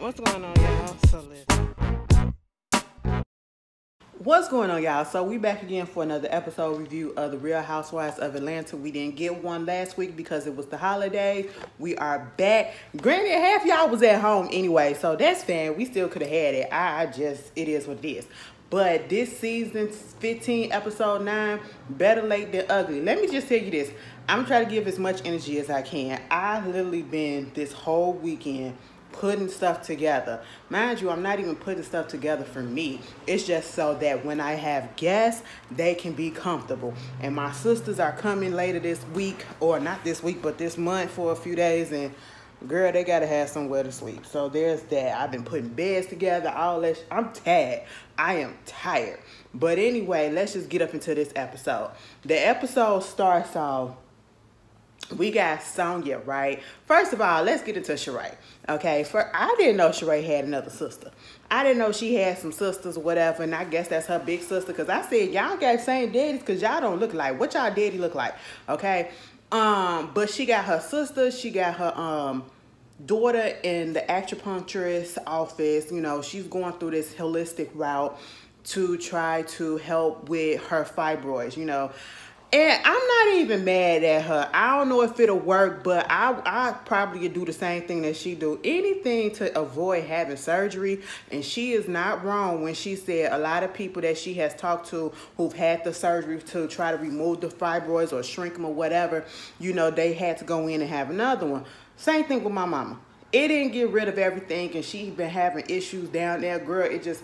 What's going on, y'all? So listen. What's going on, y'all? So we back again for another episode review of the Real Housewives of Atlanta. We didn't get one last week because it was the holidays. We are back. Granted, half y'all was at home anyway, so that's fine. We still could have had it. It is what it is. But this season's 15, episode 9, better late than ugly. Let me just tell you this. I'm trying to give as much energy as I can. I've literally been this whole weekend putting stuff together. Mind you, I'm not even putting stuff together for me. It's just so that when I have guests, they can be comfortable. And my sisters are coming later this week, or not this week, but this month for a few days. And girl, they gotta have somewhere to sleep. So there's that. I've been putting beds together, all that. I'm tired. I am tired. But anyway, let's just get up into this episode. The episode starts off. We got Sonya, right? First of all, let's get into Sheree. Okay, I didn't know Sheree had another sister. I didn't know she had some sisters or whatever, and I guess that's her big sister. Because I said, y'all got the same daddies because y'all don't look like. What y'all daddy look like? Okay, but she got her sister. She got her daughter in the acupuncturist office. You know, she's going through this holistic route to try to help with her fibroids, you know. And I'm not even mad at her. I don't know if it'll work, but I probably do the same thing that she do. Anything to avoid having surgery. And she is not wrong when she said a lot of people that she has talked to who've had the surgery to try to remove the fibroids or shrink them or whatever, you know, they had to go in and have another one. Same thing with my mama. It didn't get rid of everything, and she been having issues down there. Girl, it just...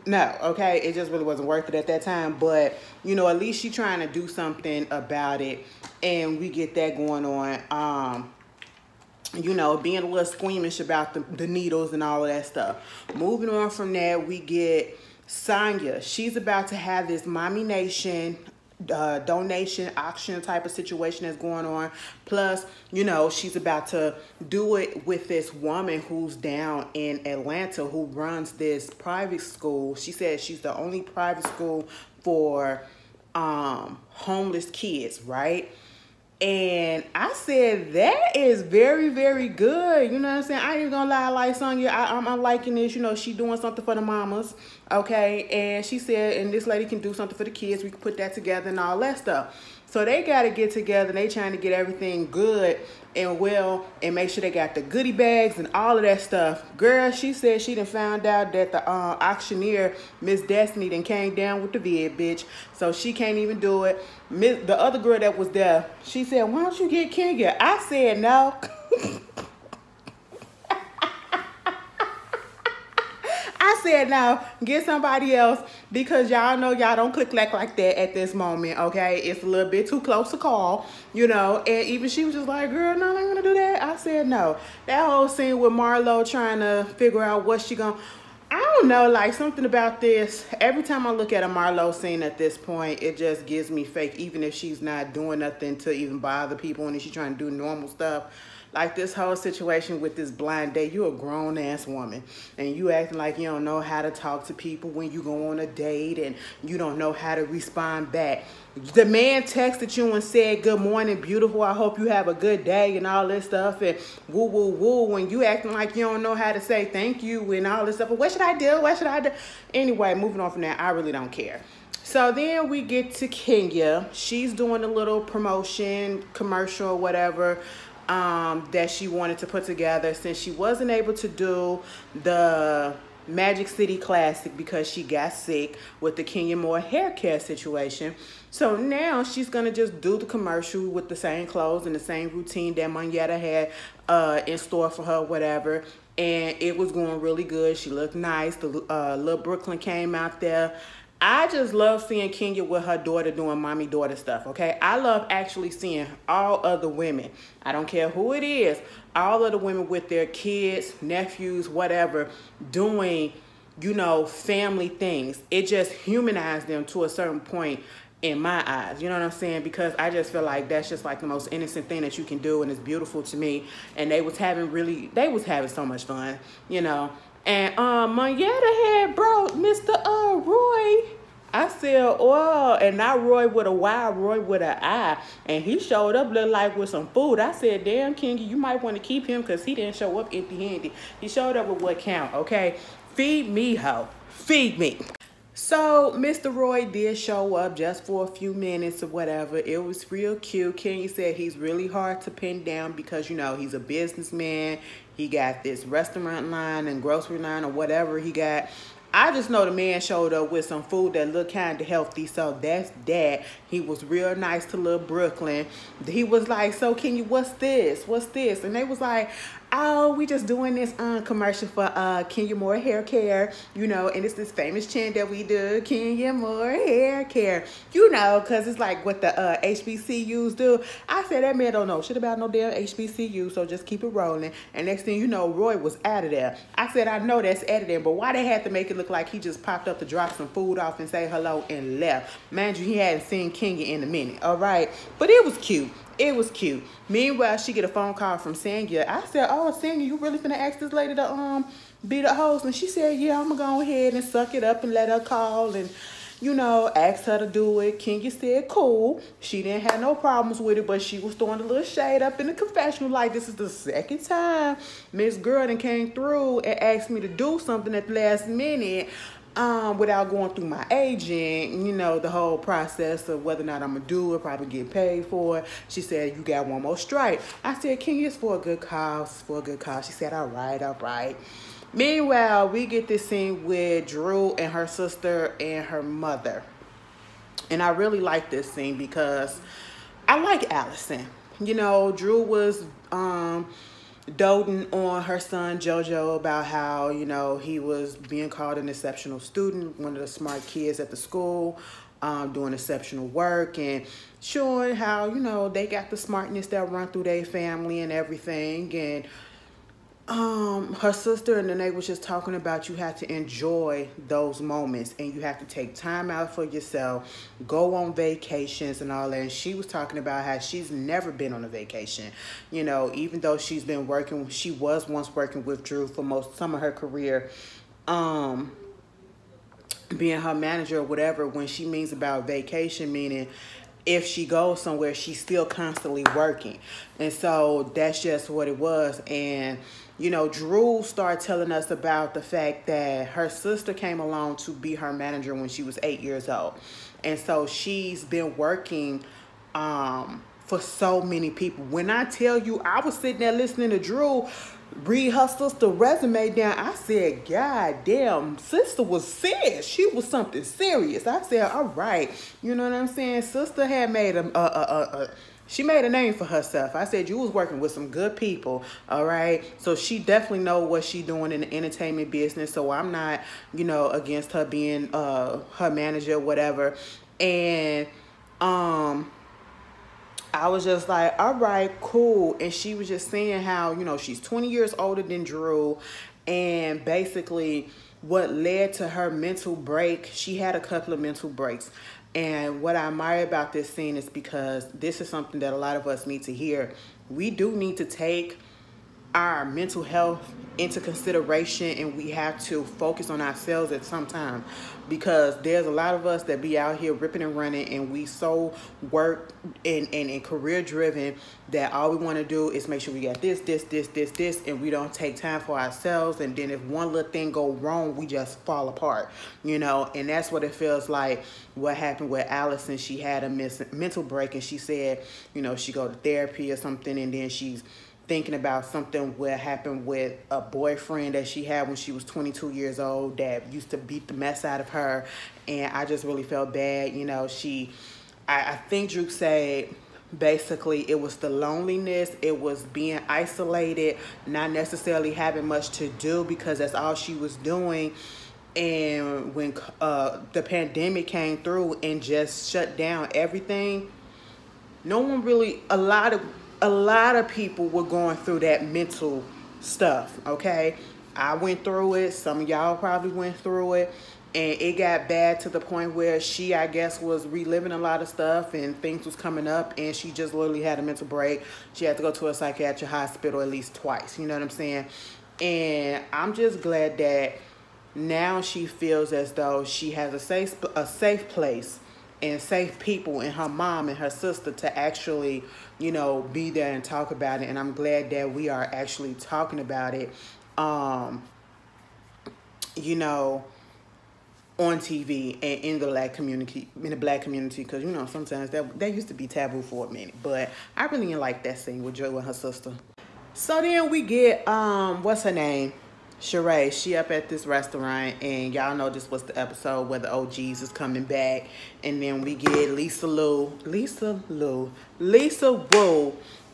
no, okay, it just really wasn't worth it at that time. But you know, at least she trying to do something about it, and we get that going on. You know, being a little squeamish about the needles and all of that stuff. Moving on from that, we get Sonya. She's about to have this Mommy Nation donation auction type of situation that's going on. Plus, you know, she's about to do it with this woman who's down in Atlanta who runs this private school. She says she's the only private school for homeless kids, right? And I said, that is very, very good. You know what I'm saying? I ain't gonna lie, like Sonya, I'm liking this. You know, she doing something for the mamas, okay? And she said, and this lady can do something for the kids. We can put that together and all that stuff. So they got to get together. They trying to get everything good and well and make sure they got the goodie bags and all of that stuff. Girl, she said she done found out that the auctioneer, Miss Destiny, done came down with the vid, bitch. So she can't even do it. The other girl that was there, she said, why don't you get Kenya? I said no. I said now, get somebody else because y'all know y'all don't click like that at this moment, okay? It's a little bit too close to call, you know, and even she was just like, girl, no, I ain't gonna do that. I said no. That whole scene with Marlo trying to figure out what she gonna, I don't know, like something about this. Every time I look at a Marlo scene at this point, it just gives me fake, even if she's not doing nothing to even bother people and she's trying to do normal stuff. Like this whole situation with this blind date, you a grown ass woman and you acting like you don't know how to talk to people when you go on a date and you don't know how to respond back. The man texted you and said, good morning, beautiful. I hope you have a good day and all this stuff and woo, woo, woo. When you acting like you don't know how to say thank you and all this stuff. What should I do? What should I do? Anyway, moving on from that, I really don't care. So then we get to Kenya. She's doing a little promotion, commercial, whatever, that she wanted to put together since she wasn't able to do the Magic City Classic because she got sick with the Kenya Moore hair care situation. So now she's going to just do the commercial with the same clothes and the same routine that Monyetta had in store for her, whatever. And it was going really good. She looked nice. The little Brooklyn came out there. I just love seeing Kenya with her daughter doing mommy-daughter stuff, okay? I love actually seeing all other women. I don't care who it is. All other women with their kids, nephews, whatever, doing, you know, family things. It just humanized them to a certain point in my eyes. You know what I'm saying? Because I just feel like that's just like the most innocent thing that you can do, and it's beautiful to me. And they was having so much fun, you know. And Monyetta had brought Mr. Roy I said, oh, and not Roy with a Y, Roy with an I. And he showed up look like with some food. I said, damn, Kingy, you might want to keep him because he didn't show up empty-handed. He showed up with what count, okay? Feed me, ho. Feed me. So Mr. Roy did show up just for a few minutes or whatever. It was real cute. Kenny said he's really hard to pin down because, you know, he's a businessman. He got this restaurant line and grocery line or whatever he got. I just know the man showed up with some food that looked kind of healthy, so that's that. He was real nice to little Brooklyn. He was like, so Kenya, what's this? What's this? And they was like, oh, we just doing this commercial for Kenya Moore Hair Care, you know, and it's this famous chant that we do, Kenya Moore Hair Care, you know, because it's like what the HBCUs do. I said, that man don't know shit about no damn HBCU, so just keep it rolling. And next thing you know, Roy was out of there. I said, I know that's editing, but why they had to make it look like he just popped up to drop some food off and say hello and left? Mind you, he hadn't seen Kenya in a minute, all right? But it was cute. It was cute. Meanwhile, she get a phone call from Sanya. I said, oh, Sanya, you really finna ask this lady to be the host? And she said, yeah, I'm gonna go ahead and suck it up and let her call and, you know, ask her to do it. Kenya said, cool. She didn't have no problems with it, but she was throwing a little shade up in the confessional like this is the second time Miss Gordon came through and asked me to do something at the last minute. Without going through my agent, you know, the whole process of whether or not I'm gonna do it, probably get paid for it. She said, you got one more strike. I said, Kenya, it's for a good cause, for a good cause. She said, all right, all right. Meanwhile, we get this scene with Drew and her sister and her mother. And I really like this scene because I like Allison. You know, Drew was doting on her son JoJo about how, you know, he was being called an exceptional student, one of the smart kids at the school, doing exceptional work and showing how, you know, they got the smartness that run through their family and everything. And her sister and they was just talking about you have to enjoy those moments and you have to take time out for yourself, go on vacations and all that. And she was talking about how she's never been on a vacation, you know, even though she's been working, she was once working with Drew for some of her career, being her manager or whatever. When she means about vacation, meaning if she goes somewhere, she's still constantly working. And so that's just what it was. And you know, Drew started telling us about the fact that her sister came along to be her manager when she was 8 years old. And so she's been working for so many people. When I tell you, I was sitting there listening to Drew read her sister resume down. I said, God damn, sister was serious. She was something serious. I said, all right. You know what I'm saying? Sister had made she made a name for herself. I said, you was working with some good people, all right? So she definitely know what she doing in the entertainment business. So I'm not, you know, against her being her manager or whatever. And I was just like, all right, cool. And she was just saying how, you know, she's 20 years older than Drew. And basically what led to her mental break, she had a couple of mental breaks. And what I admire about this scene is because this is something that a lot of us need to hear. We do need to take our mental health into consideration and we have to focus on ourselves at some time, because there's a lot of us that be out here ripping and running and we so work and career driven that all we want to do is make sure we got this and we don't take time for ourselves. And then if one little thing go wrong, we just fall apart, you know. And that's what it feels like what happened with Allison. She had a mental break and she said, you know, she go to therapy or something, and then she's thinking about something what happened with a boyfriend that she had when she was 22 years old that used to beat the mess out of her. And I just really felt bad. You know, I think Drew said basically it was the loneliness, it was being isolated, not necessarily having much to do because that's all she was doing. And when the pandemic came through and just shut down everything, no one really, a lot of people were going through that mental stuff, okay? I went through it. Some of y'all probably went through it. And it got bad to the point where she, I guess, was reliving a lot of stuff and things was coming up. And she just literally had a mental break. She had to go to a psychiatric hospital at least twice. You know what I'm saying? And I'm just glad that now she feels as though she has a safe place and safe people and her mom and her sister to actually, you know, be there and talk about it. And I'm glad that we are actually talking about it, you know, on TV and in the black community, because, you know, sometimes that used to be taboo for a minute. But I really didn't like that scene with Joy and her sister. So then we get, what's her name? Sheree. She up at this restaurant, and y'all know this was the episode where the OGs is coming back. And then we get Lisa Wu.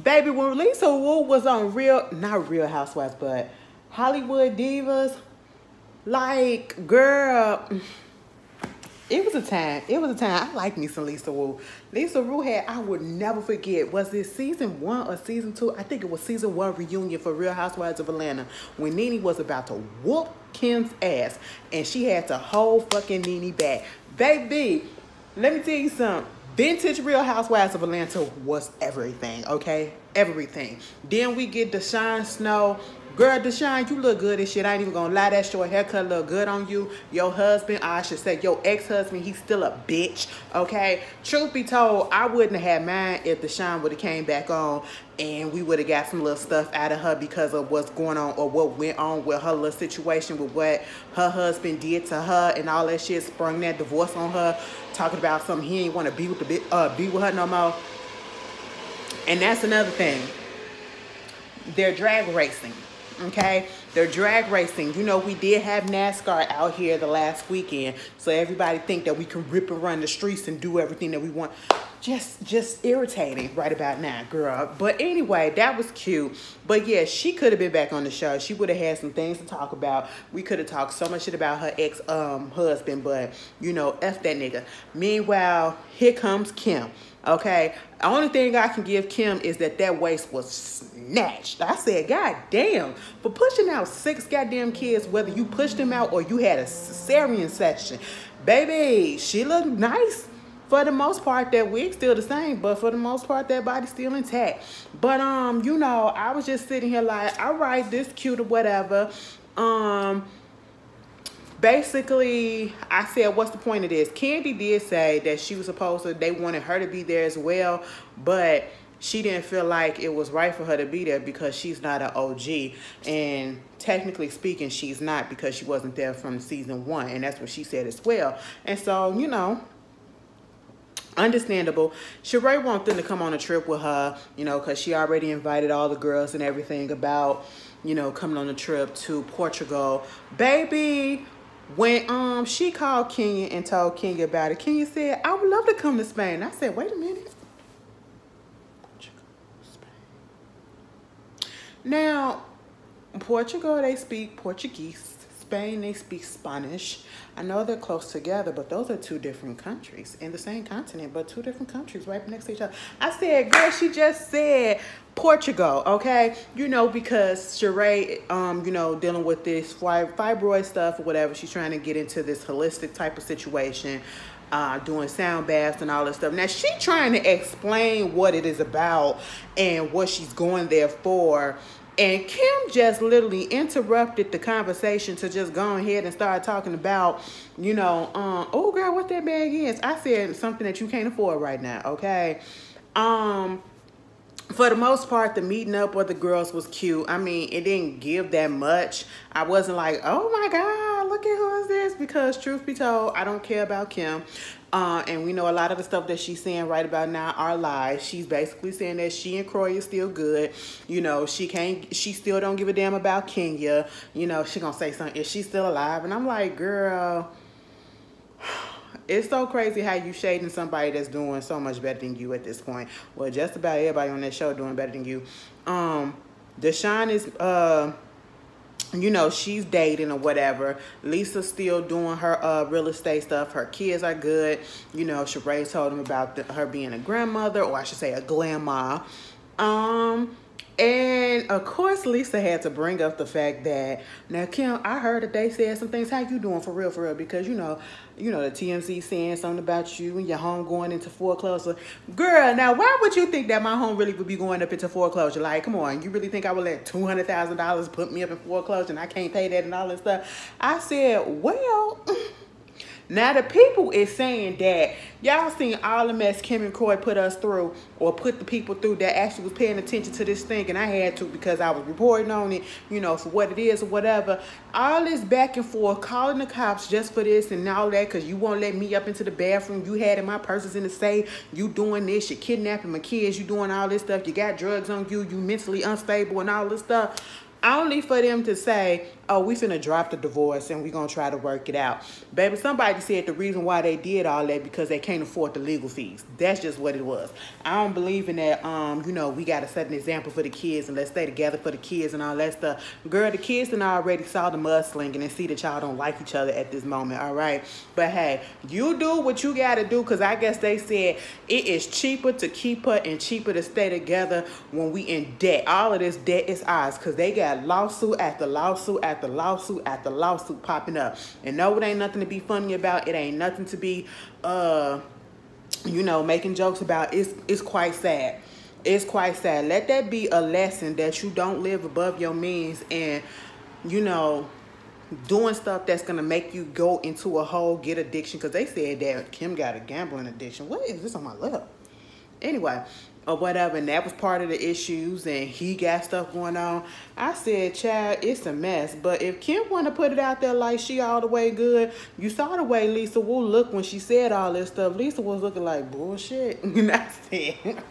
Baby, when Lisa Wu was on not Real Housewives, but Hollywood Divas, like, girl, it was a time. I like me some Lisa Wu. Lisa Wu had, I would never forget, was it season 1 or season 2? I think it was season 1 reunion for Real Housewives of Atlanta, when Nene was about to whoop Kim's ass, and she had to hold fucking Nene back. Baby, let me tell you something. Vintage Real Housewives of Atlanta was everything, okay? Everything. Then we get Deshaun Snow. Girl, Deshaun, you look good as shit. I ain't even gonna lie, that short haircut look good on you. Your husband, I should say your ex-husband, he's still a bitch, okay? Truth be told, I wouldn't have had mine if Deshaun would have came back on and we would have got some little stuff out of her because of what's going on or what went on with her little situation with what her husband did to her and all that shit, sprung that divorce on her, talking about something he ain't want to be with her no more. And that's another thing. They're drag racing. Okay, they're drag racing. You know, we did have NASCAR out here the last weekend, so everybody think that we can rip and run the streets and do everything that we want. Just irritating right about now, girl. But anyway, that was cute. But yeah, she could have been back on the show. She would have had some things to talk about. We could have talked so much shit about her ex husband, but you know, F that nigga. Meanwhile, here comes Kim. Okay, the only thing I can give Kim is that waist was snatched. I said, God damn, for pushing out 6 goddamn kids, whether you pushed them out or you had a cesarean section, baby, she looked nice. For the most part, that wig still the same, but for the most part, that body's still intact. But you know, I was just sitting here like, all right, this cute or whatever. Basically, I said, what's the point of this? Candy did say that she was supposed to, they wanted her to be there as well, but she didn't feel like it was right for her to be there because she's not an OG. And technically speaking, she's not, because she wasn't there from season 1. And that's what she said as well. And so, you know, understandable. Sheree wanted them to come on a trip with her, you know, because she already invited all the girls and everything about, you know, coming on a trip to Portugal. Baby, when she called Kenya and told Kenya about it, Kenya said, I would love to come to Spain. I said, wait a minute. Portugal, Spain. Now, Portugal, they speak Portuguese. Spain, they speak Spanish. I know they're close together, but those are 2 different countries in the same continent, but 2 different countries right next to each other. I said, girl, she just said Portugal, okay? You know, because Sheree, you know, dealing with this fibroid stuff or whatever, she's trying to get into this holistic type of situation, doing sound baths and all this stuff. Now, she trying to explain what it is about and what she's going there for. And Kim just literally interrupted the conversation to just go ahead and start talking about, you know, oh, girl, what that bag is. I said something that you can't afford right now, okay? For the most part, the meeting up with the girls was cute. I mean, it didn't give that much. I wasn't like, oh, my God, look at who is this? Because truth be told, I don't care about Kim. And we know a lot of the stuff that she's saying right about now are lies. She's basically saying that she and Croy is still good. You know, she still don't give a damn about Kenya. You know, she gonna say something, is she still alive? And I'm like, girl, it's so crazy how you shading somebody that's doing so much better than you at this point. Well, just about everybody on that show doing better than you. Deshaun is, you know, she's dating or whatever. Lisa's still doing her real estate stuff. Her kids are good. You know, Sheree told him about her being a grandmother, or I should say a grandma. And of course, Lisa had to bring up the fact that now, Kim, I heard that they said some things. How you doing for real? Because the TMZ saying something about you and your home going into foreclosure. Girl, now why would you think that my home really would be going up into foreclosure? Like, come on, you really think I would let $200,000 put me up in foreclosure and I can't pay that and all that stuff? I said, well. Now the people is saying that y'all seen all the mess Kim and Croy put us through, or put the people through that actually was paying attention to this thing, and I had to because I was reporting on it, for what it is or whatever. All this back and forth, calling the cops just for this and all that, because you won't let me up into the bathroom. You had in my purses in the safe. You doing this. You're kidnapping my kids. You doing all this stuff. You got drugs on you. You mentally unstable and all this stuff. Only for them to say, oh, we finna drop the divorce and we gonna try to work it out. Baby, somebody said the reason why they did all that because they can't afford the legal fees. That's just what it was. I don't believe in that, we gotta set an example for the kids and let's stay together for the kids and all that stuff. Girl, the kids done already saw the mudslinging and see that y'all don't like each other at this moment, all right? But hey, you do what you gotta do, because I guess they said it is cheaper to keep her and cheaper to stay together when we in debt. All of this debt is ours, because they got lawsuit after lawsuit after lawsuit after lawsuit popping up. And no, it ain't nothing to be funny about. It ain't nothing to be making jokes about. It's quite sad. It's quite sad. Let that be a lesson that you don't live above your means and doing stuff that's gonna make you go into a hole, get addiction, because they said that Kim got a gambling addiction. What is this on my lip? Anyway, or whatever, and that was part of the issues, and he got stuff going on. I said, child, it's a mess. But if Kim want to put it out there like she all the way good, you saw the way Lisa Wu looked when she said all this stuff. Lisa was looking like bullshit. And I said,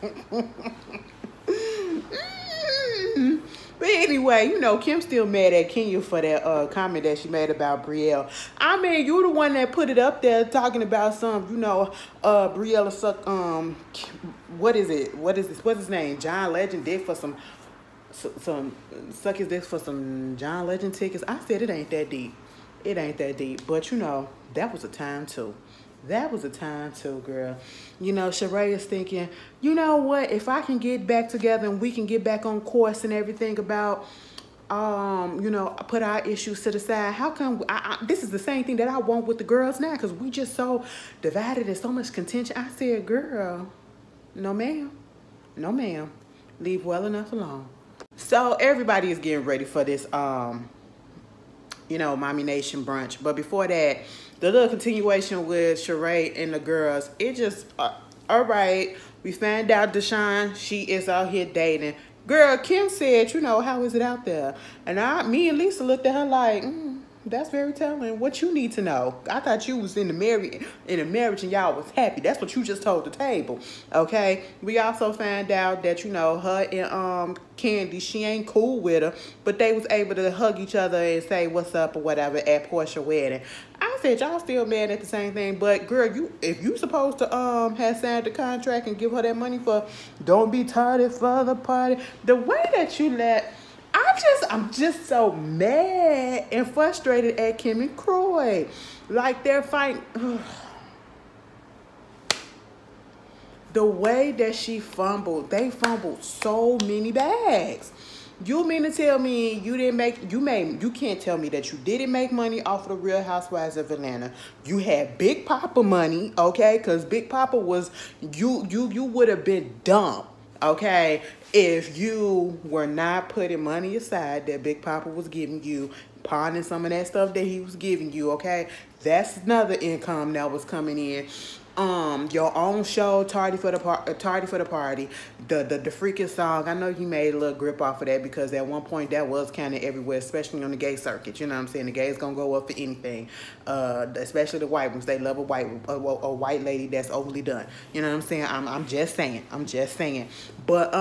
But anyway, Kim's still mad at Kenya for that comment that she made about Brielle. I mean, you the one that put it up there talking about some, Brielle suck, what is it? What's his name? John Legend did for some suck his dick for some John Legend tickets. I said it ain't that deep. It ain't that deep. But that was a time too. That was a time too, girl. Sheree is thinking, you know what? If I can get back together and we can get back on course and everything about, put our issues to the side. How come this is the same thing that I want with the girls now? Because we just so divided and so much contention. I said, girl, no ma'am. No ma'am. Leave well enough alone. So everybody is getting ready for this, Mommy Nation brunch. But before that, the little continuation with Sheree and the girls, it just, all right, we found out Deshaun, she is out here dating. Girl, Kim said, how is it out there? And me and Lisa looked at her like, that's very telling. What you need to know? I thought you was in a marriage and y'all was happy. That's what you just told the table. Okay. We also found out that her and Candy, she ain't cool with her, but they was able to hug each other and say what's up or whatever at Portia wedding. I said y'all still mad at the same thing, but girl, if you supposed to have signed the contract and give her that money for don't be tardy for the party, the way that you let. I'm just so mad and frustrated at Kim and Croy. Like they're fighting. The way that she fumbled, they fumbled so many bags. You mean to tell me you can't tell me that you didn't make money off of the Real Housewives of Atlanta. You had Big Papa money, okay? Because Big Papa was, you would have been dumb, okay? If you were not putting money aside that Big Papa was giving you, pawning some of that stuff that he was giving you, okay? That's another income that was coming in. Your own show, Tardy for the Party, the freaking song. I know you made a little grip off of that because at one point that was kind of everywhere, especially on the gay circuit. You know what I'm saying? The gays gonna go up for anything, especially the white ones. They love a white lady that's overly done. You know what I'm saying? I'm just saying. But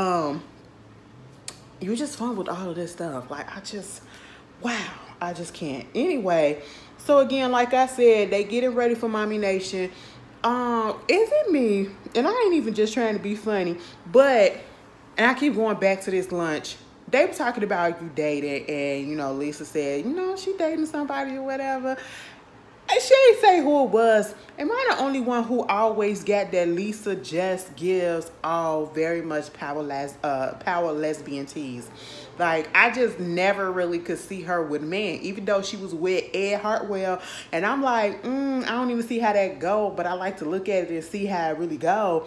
you just fumbled all of this stuff. Like I just can't. Anyway, so again, like I said, they getting ready for Mommy Nation. Is it me? And I ain't even just trying to be funny, but, and I keep going back to this lunch. They were talking about you dating, and, Lisa said, she dating somebody or whatever. she ain't say who it was. Am I the only one who always got that Lisa just gives all very much power lesbian tease? Like, I just never really could see her with men, even though she was with Ed Hartwell. And I'm like, I don't even see how that go, but I like to look at it and see how it really go.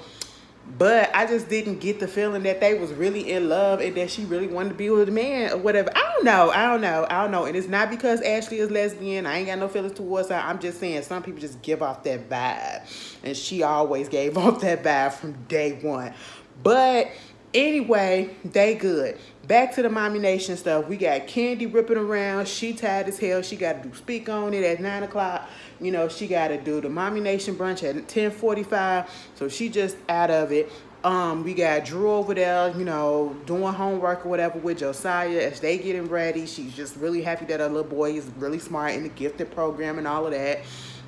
But I just didn't get the feeling that they was really in love and that she really wanted to be with a man or whatever. I don't know. And it's not because Ashley is lesbian. I ain't got no feelings towards her. I'm just saying some people just give off that vibe. And she always gave off that vibe from day one. But anyway, they good. Back to the Mommy Nation stuff. We got Candy ripping around. She tired as hell. She got to do Speak On It at 9 o'clock. You know, she got to do the Mommy Nation brunch at 10:45. So she just out of it. We got Drew over there, you know, doing homework or whatever with Josiah as they getting ready. She's just really happy that her little boy is really smart in the gifted program and all of that.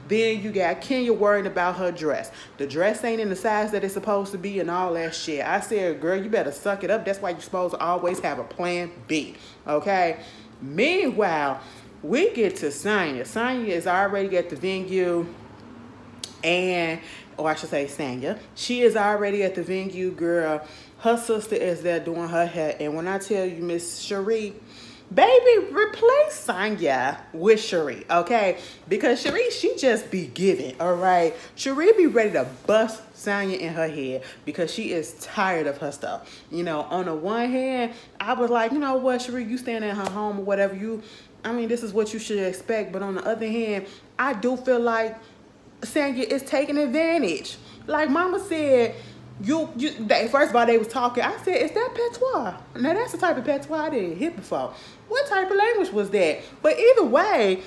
Then you got Kenya worrying about her dress. The dress ain't in the size that it's supposed to be and all that shit. I said, girl, you better suck it up. That's why you're supposed to always have a plan B, okay? Meanwhile, we get to Sonya. Sonya is already at the venue and, or I should say Sonya. She is already at the venue, girl. Her sister is there doing her hair. And when I tell you, Miss Cherie, baby, replace Sonya with Cherie, okay? Because Cherie, she just be giving, all right? Cherie be ready to bust Sonya in her head because she is tired of her stuff. You know, on the one hand, I was like, you know what, Cherie, you staying at her home or whatever, I mean, this is what you should expect. But on the other hand, I do feel like Sonya is taking advantage. Like Mama said, first of all, they was talking. I said, is that patois? Now, that's the type of patois I didn't hear before. What type of language was that? But either way,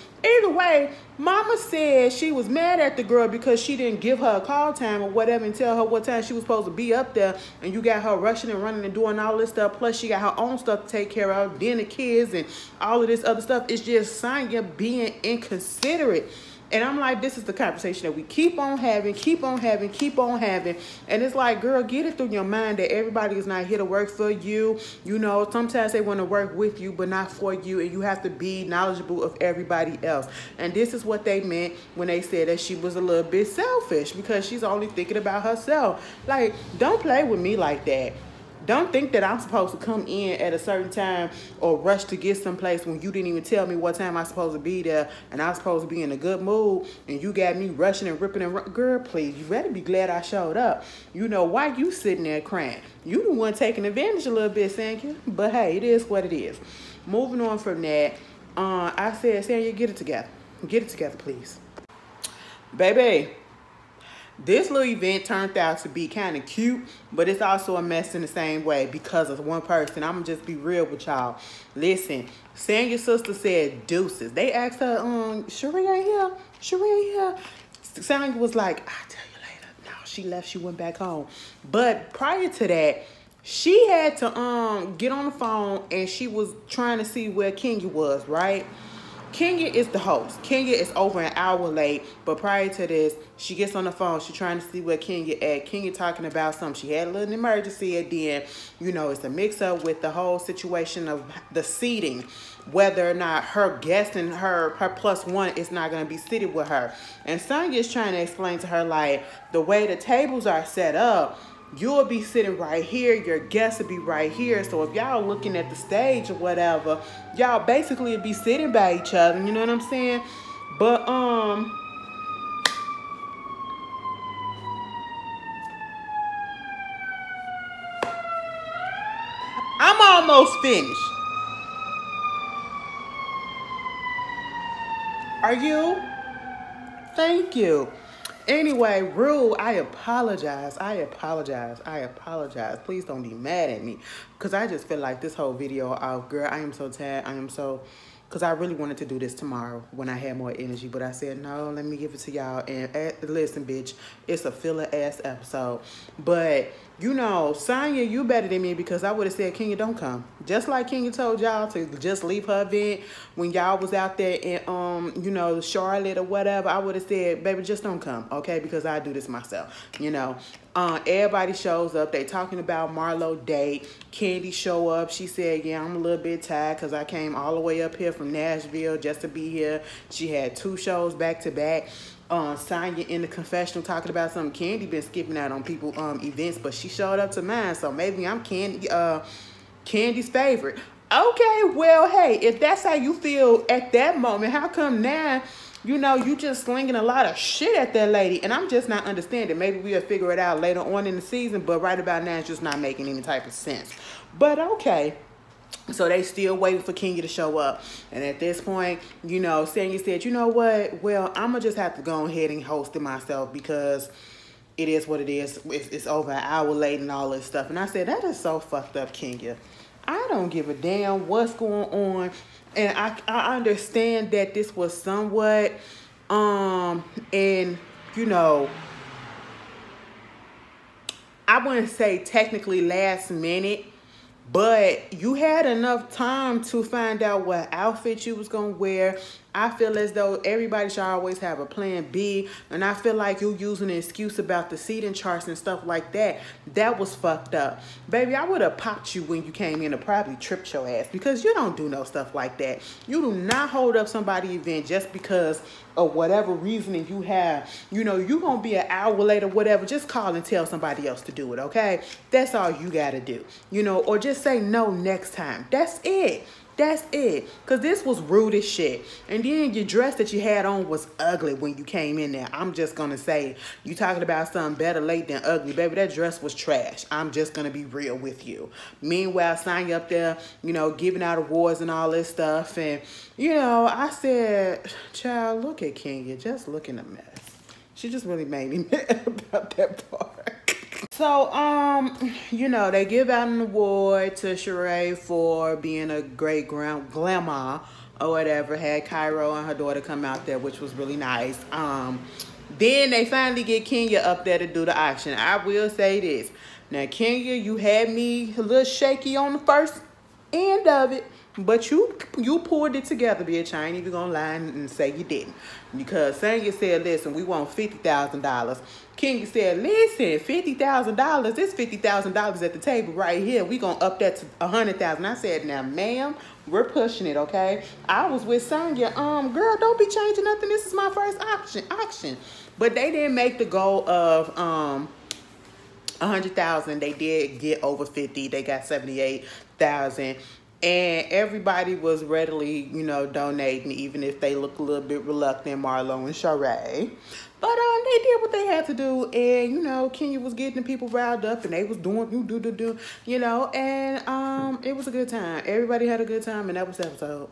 Mama said she was mad at the girl because she didn't give her a call time or whatever and tell her what time she was supposed to be up there. And you got her rushing and running and doing all this stuff. Plus, she got her own stuff to take care of, then the kids and all of this other stuff. It's just Sonya being inconsiderate. And I'm like, this is the conversation that we keep on having. And it's like, girl, get it through your mind that everybody is not here to work for you. You know, sometimes they want to work with you, but not for you. And you have to be knowledgeable of everybody else. And this is what they meant when they said that she was a little bit selfish because she's only thinking about herself. Like, don't play with me like that. Don't think that I'm supposed to come in at a certain time or rush to get someplace when you didn't even tell me what time I'm supposed to be there and I'm supposed to be in a good mood and you got me rushing and ripping and girl, please, you better be glad I showed up. You know, why you sitting there crying? You the one taking advantage a little bit, Sonya. But hey, it is what it is. Moving on from that, I said, Sonya, get it together. Get it together, please. Baby. This little event turned out to be kind of cute, but it's also a mess in the same way because of one person. I'm going to just be real with y'all. Listen, Sonya's sister said deuces. They asked her, Cherie ain't here? Cherie ain't here? Sonya was like, I'll tell you later. No, she left. She went back home. But prior to that, she had to get on the phone and she was trying to see where Kenya was, right? Kenya is the host. Kenya is over an hour late, but prior to this, she gets on the phone. She's trying to see where Kenya at. Kenya talking about something. She had a little emergency, and then, you know, it's a mix-up with the whole situation of the seating, whether or not her guest and her +1 is not going to be seated with her. And Sonya is trying to explain to her, like, the way the tables are set up, you'll be sitting right here, your guests will be right here. So if y'all looking at the stage or whatever, y'all basically be sitting by each other, you know what I'm saying? But I'm almost finished. Are you? Thank you. Anyway, Rue, I apologize. Please don't be mad at me. Because I just feel like this whole video, girl, I am so tired. Because I really wanted to do this tomorrow when I had more energy. But I said, no, let me give it to y'all. And listen, bitch, it's a filler-ass episode. But, you know, Sonya, you better than me because I would have said, Kenya, don't come. Just like Kenya told y'all to just leave her event when y'all was out there in, you know, Charlotte or whatever. I would have said, baby, just don't come, okay? Because I do this myself, you know. Everybody shows up. They talking about Marlo date. Candy show up. She said, yeah, I'm a little bit tired because I came all the way up here from Nashville just to be here. She had 2 shows back to back. Sonya in the confessional talking about something. Candy been skipping out on people events, but she showed up to mine, so maybe I'm Candy's favorite. Okay, well, hey, if that's how you feel at that moment, how come now, you know, you just slinging a lot of shit at that lady? And I'm just not understanding. Maybe we'll figure it out later on in the season, but right about now, it's just not making any type of sense. But okay. So they still waiting for Kenya to show up. And at this point, you know, Sonya said, you know what? Well, I'm going to just have to go ahead and host it myself because it is what it is. It's over an hour late and all this stuff. And I said, that is so fucked up, Kenya. I don't give a damn what's going on. And I understand that this was somewhat, and, you know, I wouldn't say technically last minute, but you had enough time to find out what outfit you was going to wear. I feel as though everybody should always have a plan B. And I feel like you using an excuse about the seating charts and stuff like that. That was fucked up. Baby, I would have popped you when you came in and probably tripped your ass because you don't do no stuff like that. You do not hold up somebody's event just because of whatever reasoning you have. You know, you going to be an hour late or whatever. Just call and tell somebody else to do it, okay? That's all you got to do. You know, or just say no next time. That's it. That's it. Because this was rude as shit. And then your dress that you had on was ugly when you came in there. I'm just going to say, you talking about something better late than ugly. Baby, that dress was trash. I'm just going to be real with you. Meanwhile, Sonya up there, you know, giving out awards and all this stuff. And, you know, I said, child, look at Kenya. Just looking a mess. She just really made me mad about that part. So, you know, they give out an award to Sheree for being a great grandma or whatever. Had Cairo and her daughter come out there, which was really nice. Then they finally get Kenya up there to do the auction. I will say this. Now, Kenya, you had me a little shaky on the first end of it. But you pulled it together, bitch. I ain't even gonna lie and say you didn't. Because Sonya said, listen, we want $50,000. Kenya said, listen, $50,000. There's $50,000 at the table right here. We gonna up that to $100,000. I said, now, ma'am, we're pushing it, okay? I was with Sonya. Girl, don't be changing nothing. This is my first auction. But they didn't make the goal of $100,000. They did get over 50. They got 78,000. And everybody was readily, you know, donating, even if they look a little bit reluctant, Marlo and Sheree. But they did what they had to do, and you know, Kenya was getting the people riled up, and they was doing you know, and it was a good time. Everybody had a good time, and that was the episode.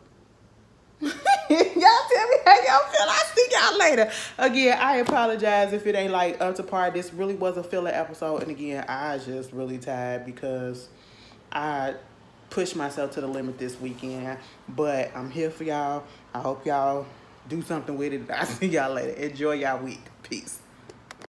Y'all tell me how y'all feel. I'll see y'all later. Again, I apologize if it ain't like up to par. This really was a filler episode, and again, I just really tired because I push myself to the limit this weekend, but I'm here for y'all. I hope y'all do something with it. I'll see y'all later. Enjoy y'all week. Peace.